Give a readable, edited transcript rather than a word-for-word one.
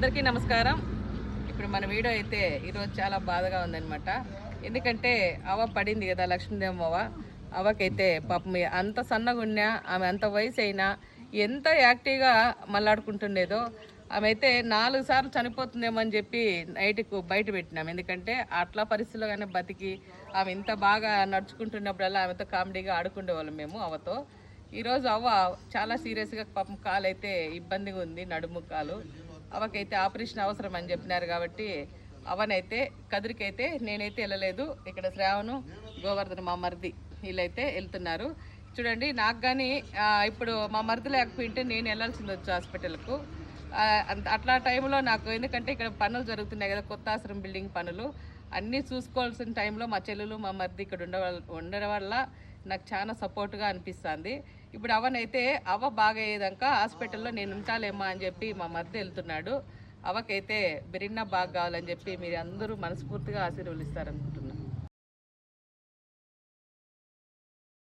అందరికీ నమస్కారం. ఇప్పుడు మన వీడియో అయితే ఈరోజు చాలా బాధగా ఉందన్నమాట. ఎందుకంటే అవ్వ పడింది కదా, లక్ష్మీదేవమ్మ అవ్వకైతే పాపం అంత సన్నగా ఉన్నా, ఆమె అంత వయసు అయినా ఎంత యాక్టివ్గా మళ్ళాడుకుంటుండేదో. ఆమె అయితే 4 సార్లు చనిపోతుందేమో అని చెప్పి నైట్కు బయట పెట్టినాం. ఎందుకంటే అట్లా పరిస్థితుల్లోగానే బతికి ఆమె ఇంత బాగా నడుచుకుంటున్నప్పుడల్లా ఆమెతో కామెడీగా ఆడుకుండేవాళ్ళం మేము అవ్వతో. ఈరోజు అవ్వ చాలా సీరియస్గా పాపం కాలు అయితే ఇబ్బందిగా ఉంది, నడుము కాలు. అవ్వకైతే ఆపరేషన్ అవసరం అని చెప్పినారు కాబట్టి అవనైతే కదిరికైతే నేనైతే వెళ్ళలేదు. ఇక్కడ శ్రావణు, గోవర్ధన్ మా మరిది వీళ్ళైతే వెళ్తున్నారు. చూడండి, నాకు కానీ ఇప్పుడు మా మరిది లేకపోయింటే నేను వెళ్ళాల్సింది వచ్చి హాస్పిటల్కు. అట్లా టైంలో నాకు, ఎందుకంటే ఇక్కడ పనులు జరుగుతున్నాయి కదా, కొత్త ఆశ్రమం బిల్డింగ్ పనులు అన్నీ చూసుకోవాల్సిన టైంలో మా చెల్లెలు మా మరిది ఇక్కడ ఉండడం వల్ల నాకు చాలా సపోర్ట్గా అనిపిస్తుంది. ఇప్పుడు అవనైతే అవ్వ బాగా అయ్యేదాకా హాస్పిటల్లో నేను ఉంటాలేమ్మా అని చెప్పి మా మరిది వెళ్తున్నాడు. అవ్వకైతే బిరిన్నా బాగా కావాలని చెప్పి మీరు అందరూ మనస్ఫూర్తిగా ఆశీర్వదిస్తారనుకుంటున్నాను.